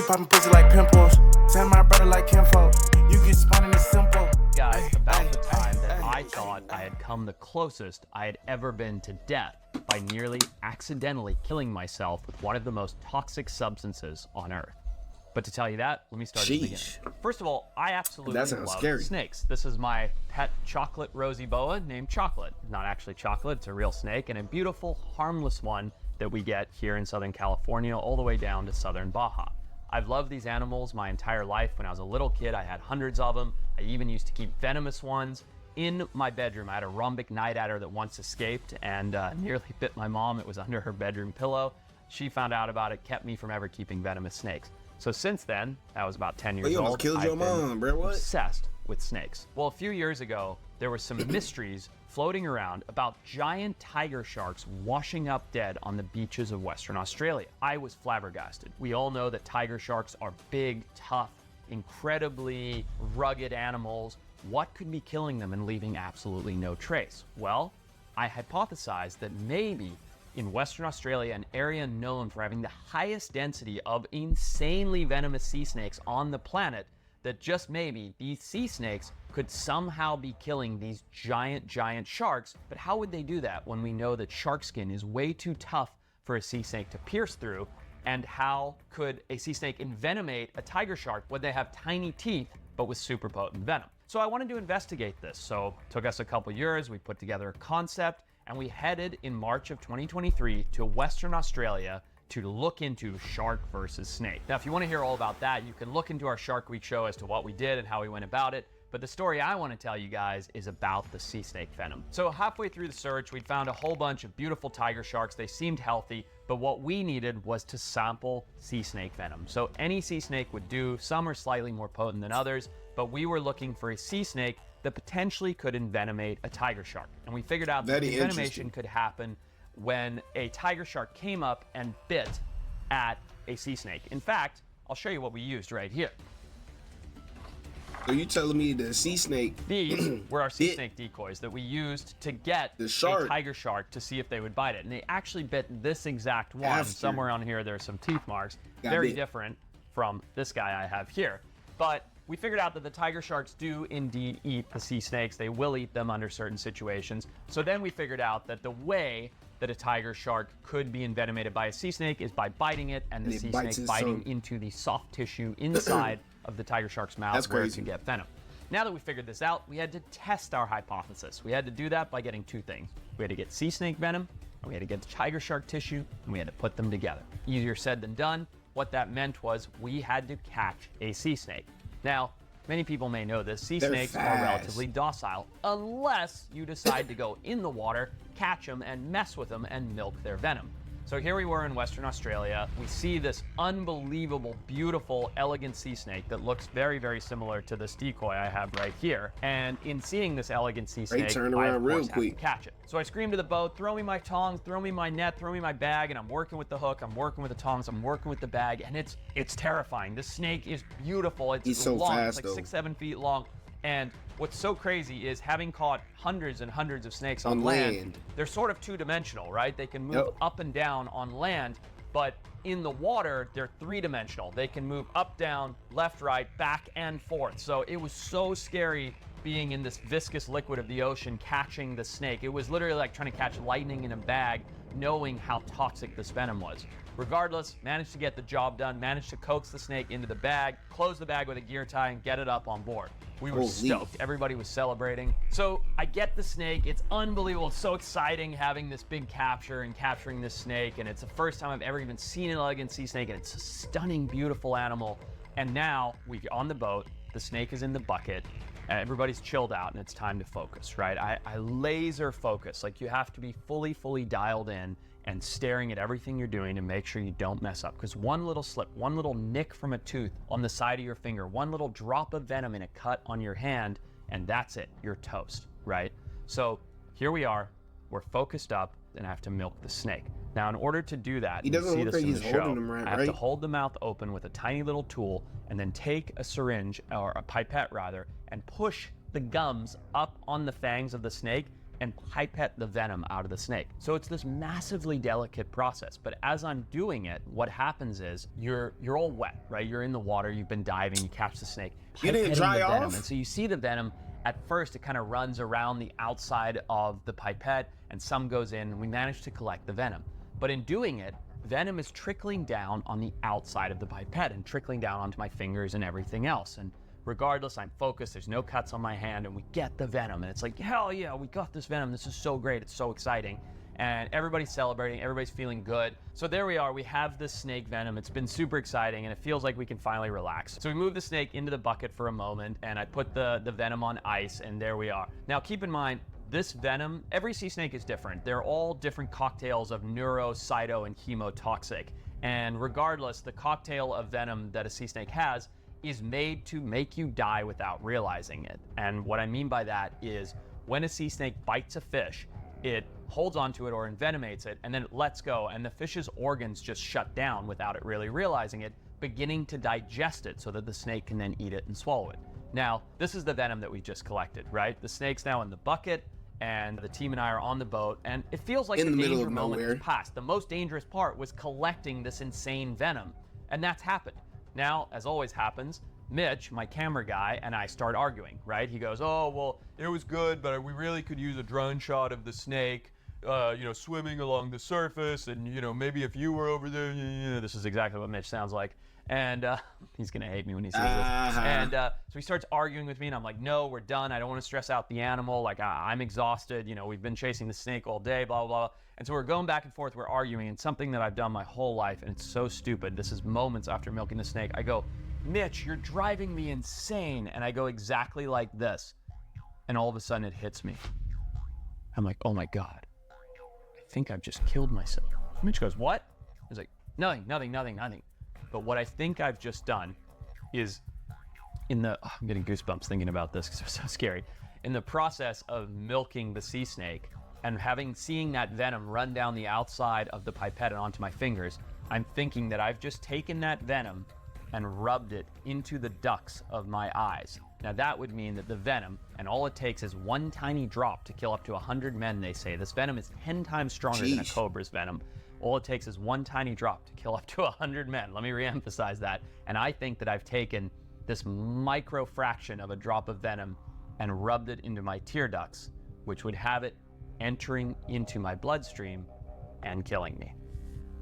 popping pussy like pimples. Send my brother like kinfolk. You get spun in the simple. Guys, about the time that I thought I had come the closest I had ever been to death by nearly accidentally killing myself with one of the most toxic substances on Earth. But to tell you that, let me start at the beginning. First of all, I absolutely love snakes. This is my pet chocolate rosy boa named Chocolate. Not actually chocolate, it's a real snake, and a beautiful, harmless one that we get here in Southern California all the way down to Southern Baja. I've loved these animals my entire life. When I was a little kid, I had hundreds of them. I even used to keep venomous ones in my bedroom. I had a rhombic night adder that once escaped and nearly bit my mom. It was under her bedroom pillow. She found out about it, kept me from ever keeping venomous snakes. So since then, I was about 10 years old, I've been obsessed with snakes. Well, a few years ago, there were some mysteries floating around about giant tiger sharks washing up dead on the beaches of Western Australia. I was flabbergasted. We all know that tiger sharks are big, tough, incredibly rugged animals. What could be killing them and leaving absolutely no trace? Well, I hypothesized that maybe in Western Australia, an area known for having the highest density of insanely venomous sea snakes on the planet, that just maybe these sea snakes could somehow be killing these giant sharks. But how would they do that when we know that shark skin is way too tough for a sea snake to pierce through? And how could a sea snake envenomate a tiger shark when they have tiny teeth but with super potent venom? So I wanted to investigate this. So it took us a couple years, we put together a concept, and we headed in March of 2023 to Western Australia to look into shark versus snake. Now, if you want to hear all about that, you can look into our Shark Week show as to what we did and how we went about it. But the story I want to tell you guys is about the sea snake venom. So halfway through the search, we'd found a whole bunch of beautiful tiger sharks. They seemed healthy, but what we needed was to sample sea snake venom. So any sea snake would do. Some are slightly more potent than others, but we were looking for a sea snake that potentially could envenomate a tiger shark. And we figured out that the envenomation could happen when a tiger shark came up and bit at a sea snake. In fact, I'll show you what we used right here. So you telling me the sea snake? These were our sea snake decoys that we used to get a tiger shark to see if they would bite it. And they actually bit this exact one. Somewhere on here, there's some teeth marks. Very different from this guy I have here. But we figured out that the tiger sharks do indeed eat the sea snakes. They will eat them under certain situations. So then we figured out that the way that a tiger shark could be envenomated by a sea snake is by biting it, and the sea snake biting into the soft tissue inside of the tiger shark's mouth where it could get venom. Now that we figured this out, we had to test our hypothesis. We had to do that by getting two things. We had to get sea snake venom, and we had to get the tiger shark tissue, and we had to put them together. Easier said than done. What that meant was we had to catch a sea snake. Now, many people may know this, sea snakes are relatively docile unless you decide to go in the water, catch them, and mess with them and milk their venom. So here we were in Western Australia. We see this unbelievable, beautiful, elegant sea snake that looks very, very similar to this decoy I have right here. And in seeing this elegant sea snake, I, of course, have to catch it. So I scream to the boat, throw me my tongs, throw me my net, throw me my bag, and I'm working with the hook, I'm working with the tongs, I'm working with the bag, and it's terrifying. This snake is beautiful. It's so long, it's like 6-7 feet long. And what's so crazy is, having caught hundreds and hundreds of snakes on land, they're sort of two-dimensional, right? They can move up and down on land, but in the water, they're three-dimensional. They can move up, down, left, right, back, and forth. So it was so scary being in this viscous liquid of the ocean, catching the snake. It was literally like trying to catch lightning in a bag, knowing how toxic this venom was. Regardless, managed to get the job done, managed to coax the snake into the bag, close the bag with a gear tie, and get it up on board. We were stoked. Everybody was celebrating. So I get the snake. It's unbelievable. It's so exciting having this big capture and capturing this snake. And it's the first time I've ever even seen an elegant sea snake. And it's a stunning, beautiful animal. And now we're on the boat. The snake is in the bucket. Everybody's chilled out and it's time to focus, right? I laser focus. Like, you have to be fully dialed in and staring at everything you're doing to make sure you don't mess up. Because one little slip, one little nick from a tooth on the side of your finger, one little drop of venom in a cut on your hand, and that's it, you're toast, right? So here we are, we're focused up, and I have to milk the snake. Now, in order to do that, you see this in the show, I have to hold the mouth open with a tiny little tool, and then take a syringe, or a pipette rather, and push the gums up on the fangs of the snake and pipette the venom out of the snake. So it's this massively delicate process. But as I'm doing it, what happens is you're all wet, right? You're in the water, you've been diving, you catch the snake. You didn't dry off? And so you see the venom. At first, it kind of runs around the outside of the pipette, and some goes in, and we manage to collect the venom. But in doing it, venom is trickling down on the outside of the pipette and trickling down onto my fingers and everything else. And regardless, I'm focused, there's no cuts on my hand, and we get the venom. And it's like, hell yeah, we got this venom. This is so great, it's so exciting. And everybody's celebrating, everybody's feeling good. So there we are, we have this snake venom. It's been super exciting, and it feels like we can finally relax. So we move the snake into the bucket for a moment, and I put the venom on ice, and there we are. Now keep in mind, this venom, every sea snake is different. They're all different cocktails of neuro, cyto, and chemotoxic. And regardless, the cocktail of venom that a sea snake has is made to make you die without realizing it. And what I mean by that is when a sea snake bites a fish, it holds onto it or envenomates it, and then it lets go, and the fish's organs just shut down without it really realizing it, beginning to digest it so that the snake can then eat it and swallow it. Now, this is the venom that we just collected, right? The snake's now in the bucket, and the team and I are on the boat, and it feels like the danger moment has passed. The most dangerous part was collecting this insane venom, and that's happened. Now, as always happens, Mitch, my camera guy, and I start arguing, right? He goes, oh, well, it was good, but we really could use a drone shot of the snake, swimming along the surface, and, maybe if you were over there, this is exactly what Mitch sounds like. And he's gonna hate me when he sees this. And so he starts arguing with me, and I'm like, no, we're done. I don't want to stress out the animal. Like, I'm exhausted. We've been chasing the snake all day, blah, blah, blah. And so we're going back and forth, we're arguing, and something that I've done my whole life, and it's so stupid. This is moments after milking the snake. I go, Mitch, you're driving me insane. And I go exactly like this. And all of a sudden it hits me. I'm like, oh my God, I think I've just killed myself. Mitch goes, what? He's like, nothing. But what I think I've just done is I'm getting goosebumps thinking about this because it's so scary. In the process of milking the sea snake and seeing that venom run down the outside of the pipette and onto my fingers, I'm thinking that I've just taken that venom and rubbed it into the ducts of my eyes. Now that would mean that the venom, and all it takes is one tiny drop to kill up to 100 men, they say. This venom is 10 times stronger than a cobra's venom. All it takes is one tiny drop to kill up to 100 men. Let me reemphasize that. And I think that I've taken this micro fraction of a drop of venom and rubbed it into my tear ducts, which would have it entering into my bloodstream and killing me.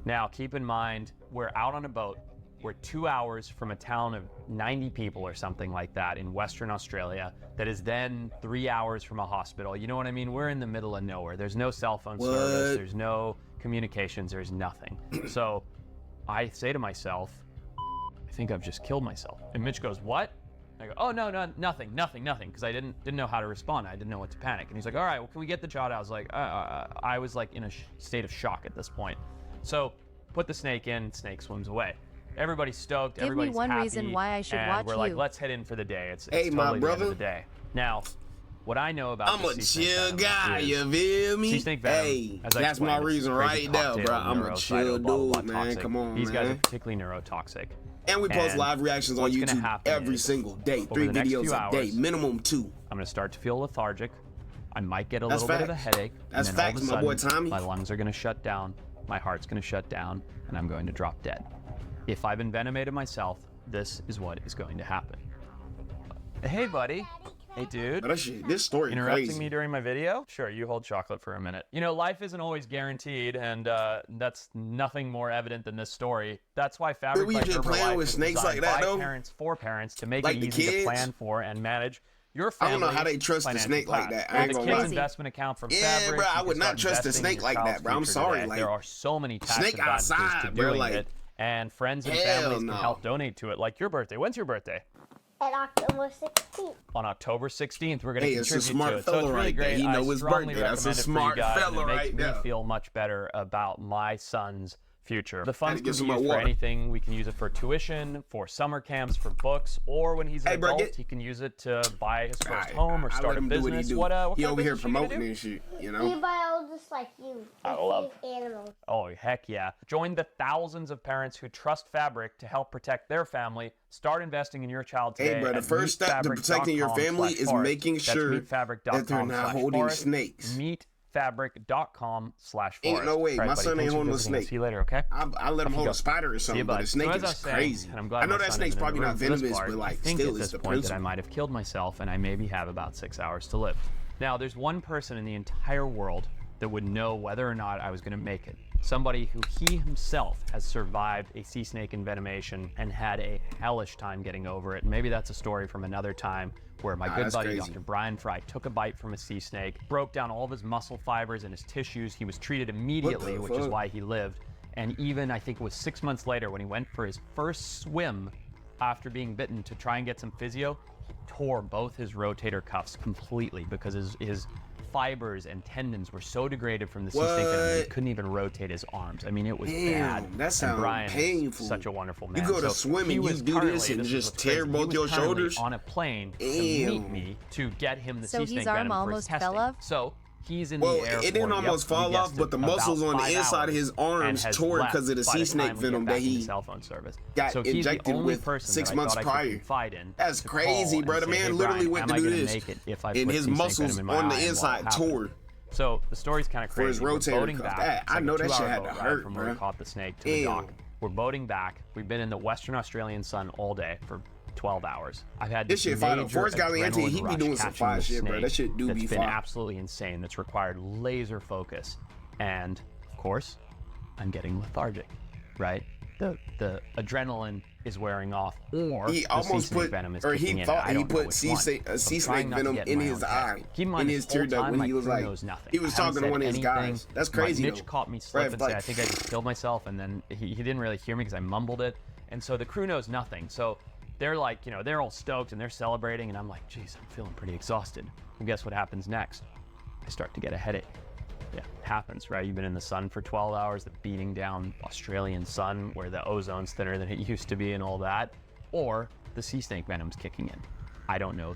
Now, keep in mind, we're out on a boat. We're 2 hours from a town of 90 people or something like that in Western Australia that is then 3 hours from a hospital. You know what I mean? We're in the middle of nowhere. There's no cell phone service. There's no communications. There's nothing. So I say to myself, I think I've just killed myself. And Mitch goes, what? I go, oh, no, nothing. Because I didn't know how to respond. I didn't know what to panic. And he's like, all right, well, can we get the shot? I was like, I was like in a state of shock at this point. So put the snake in, snake swims away. Everybody's stoked. Everybody's happy. Give me one reason why I should watch you. And we're like, let's head in for the day. It's totally my brother. The end of the day. Now, what I know about I'm a chill guy, you feel me? Sea snake venom, hey, that's my reason right now, bro. I'm a chill dude, man. Come on, These guys are particularly neurotoxic. And we post live reactions on YouTube every single day. 3 videos a day, minimum 2. I'm gonna start to feel lethargic. I might get a little bit of a headache. That's facts, my boy Tommy. My lungs are gonna shut down. My heart's gonna shut down, and I'm going to drop dead. If I've envenomated myself, this is what is going to happen. Hey, buddy. Hey, dude. This story interrupting crazy. Me during my video? Sure, you hold chocolate for a minute. Life isn't always guaranteed, and that's nothing more evident than this story. That's why Fabric by Herbalife is designed by parents for parents to make it easy to plan for and manage your family. I don't know how they trust a snake like that. I ain't gonna lie. The kids' investment account from Fabric. Bro, I would not trust a snake like that, bro. I'm sorry. There are so many tax advantages to doing it. And friends and families can help donate to it, like your birthday. When's your birthday? On October 16th. On October 16th, we're going to contribute to it. It's a smart fella right there. He knows his birthday. That's a smart fella right there. It makes me feel much better about my son's future. The funds can be used for anything. We can use it for tuition, for summer camps, for books, or when he's an adult, he can use it to buy his first home or start a business. What he over here promoting and shit, you know? He buy all just like you. I love animals. Oh, heck yeah. Join the thousands of parents who trust Fabric to help protect their family. Start investing in your child today. Hey, bro, the first step to protecting your family is making sure that they're not holding snakes. Meetfabric.com/forest. Ain't no way. Right, my son ain't holding a snake. See you later, okay? I let him hold a spider or something, but a snake is crazy. I know that snake's probably not venomous, but like, still, it's the principle. That I might have killed myself, and I maybe have about 6 hours to live. Now, there's one person in the entire world that would know whether or not I was going to make it. Somebody who he himself has survived a sea snake envenomation and had a hellish time getting over it. Maybe that's a story from another time where my good buddy, Dr. Brian Fry, took a bite from a sea snake, broke down all of his muscle fibers and his tissues. He was treated immediately, which is why he lived. And even, I think it was 6 months later, when he went for his first swim after being bitten to try and get some physio, he tore both his rotator cuffs completely because his fibers and tendons were so degraded from the sea snake venom he couldn't even rotate his arms. I mean, it was bad. That sounds painful. Such a wonderful man. You go to swim and you do this and just tear both your shoulders? On a plane to meet me to get him the sea snake venom for his testing. So he's in the air. It didn't almost fall off, but the muscles on the inside of his arms tore because of the sea snake venom that he got injected with 6 months prior. That's crazy, bro. The man literally went to do this, and his muscles on the inside tore. So the story's kind of crazy. For his rotator cuff. I know that shit had to hurt, from where we caught the snake to the dock. We're boating back. We've been in the Western Australian sun all day for 12 hours. I've had this shit fire. Forrest Galiante, he be doing some fire shit, bro. That shit do be fire. It's been absolutely insane. That's required laser focus. And of course, I'm getting lethargic, right? The adrenaline is wearing off, or he almost put, or he thought he put sea snake venom in his eye, in his tear duct when he was like, he was talking to one of his guys. That's crazy. Mitch caught me slipping. I think I just killed myself, and then he didn't really hear me because I mumbled it, and so the crew knows nothing. So they're like, they're all stoked and they're celebrating, and I'm like, geez, I'm feeling pretty exhausted. Well, guess what happens next? I start to get a headache. Yeah, it happens, right? You've been in the sun for 12 hours, the beating down Australian sun where the ozone's thinner than it used to be and all that, or the sea snake venom's kicking in. I don't know.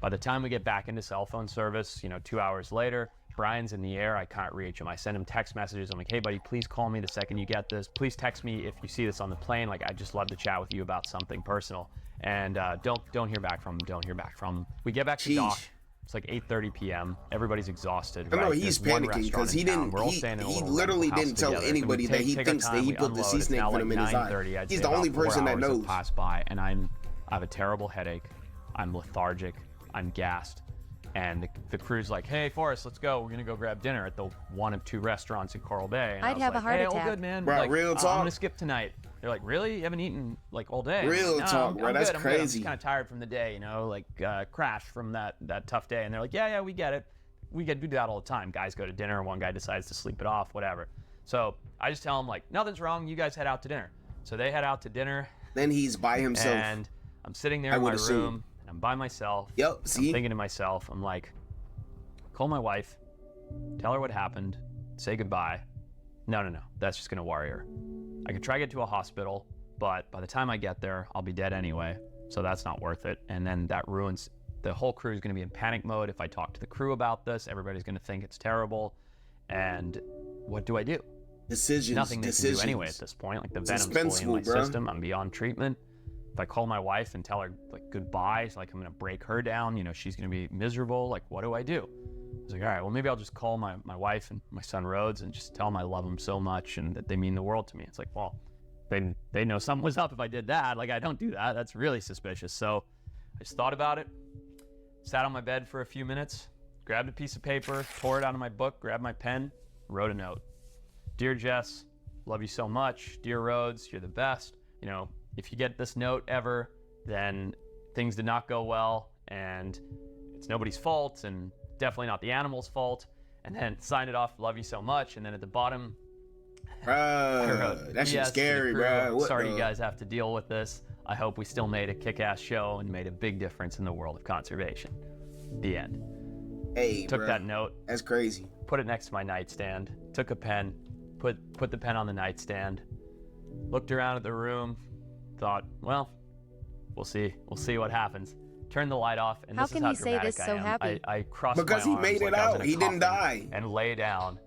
By the time we get back into cell phone service, 2 hours later, Brian's in the air. I can't reach him. I send him text messages. I'm like, hey, buddy, please call me the second you get this. Please text me if you see this on the plane. Like, I'd just love to chat with you about something personal. And don't hear back from him. We get back to dock. It's like 8:30 p.m. Everybody's exhausted. I know he's panicking because he literally didn't tell anybody that he thinks that he put the sea snake venom in his eye. He's the only person that knows. Pass by, and I have a terrible headache. I'm lethargic. I'm gassed. And the crew's like, hey, Forrest, let's go. We're going to go grab dinner at the one of two restaurants in Coral Bay. And I'd have a heart attack. All good, man. Bro, real talk. I'm going to skip tonight. They're like, really? You haven't eaten like all day? Real talk, bro. That's crazy. I'm just kind of tired from the day, crash from that tough day. And they're like, yeah, we get it. We do that all the time. Guys go to dinner. One guy decides to sleep it off, whatever. So I just tell them, like, nothing's wrong. You guys head out to dinner. So they head out to dinner. Then he's by himself. And I'm sitting there in my room. And I'm by myself. Yep, see? I'm thinking to myself, I'm like, call my wife, tell her what happened, say goodbye. No, that's just gonna worry her. I could try to get to a hospital, but by the time I get there, I'll be dead anyway, so that's not worth it. And then that ruins, the whole crew is gonna be in panic mode. If I talk to the crew about this, everybody's gonna think it's terrible. And what do I do? Decisions. Nothing they can do anyway at this point. Like, the venom's fully in my system, I'm beyond treatment. If I call my wife and tell her, like, goodbye, it's like I'm gonna break her down, she's gonna be miserable, like, what do I do? I was like, all right, well, maybe I'll just call my wife and my son Rhodes and just tell them I love them so much and that they mean the world to me. It's like, well, they know something was up if I did that. Like, I don't do that. That's really suspicious. So I just thought about it, sat on my bed for a few minutes, grabbed a piece of paper, tore it out of my book, grabbed my pen, wrote a note. Dear Jess, love you so much. Dear Rhodes, you're the best. If you get this note ever, then things did not go well, and it's nobody's fault, and definitely not the animal's fault. And then sign it off, love you so much. And then at the bottom, that shit's scary, bro. Sorry you guys have to deal with this. I hope we still made a kick-ass show and made a big difference in the world of conservation. The end. Hey, took that note. That's crazy. Put it next to my nightstand, took a pen, put the pen on the nightstand, looked around at the room, thought, well, we'll see what happens. Turned the light off, and this is how dramatic I am. I crossed my arms because he made it out. He didn't die. And lay down.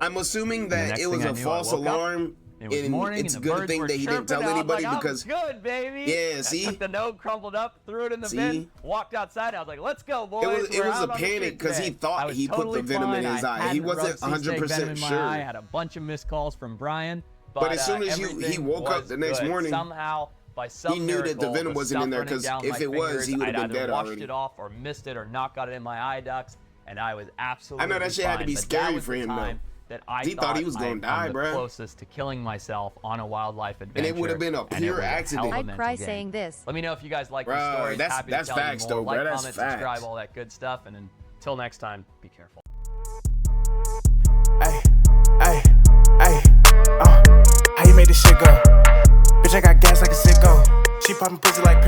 I'm assuming that it was a false alarm. It was morning, it's a and the good birds thing were that he didn't tell anybody because good, baby. Yeah, see, I took the note, crumpled up, threw it in the bin, walked outside. I was like, "Let's go, boys." It was a panic because he thought he put the venom in his eye. He wasn't 100% sure. I had a bunch of missed calls from Brian, but as soon as he woke up the next morning, somehow by some he knew that the venom wasn't in there because if it was, he would have been dead already. Washed it off, or missed it, or not got it in my eye ducts, and I was absolutely. I know that shit had to be scary for him though. That I he thought he was gonna die, bro. Closest to killing myself on a wildlife adventure, and it would have been a pure accident. I'd cry saying this. Let me know if you guys like the stories. Happy to tell facts, you more. Though, bro. Like, that's comment, facts. subscribe, all that good stuff, and until next time, be careful. Hey, how you made this shit go? Bitch, I got gas like a sicko. She poppin' pussy like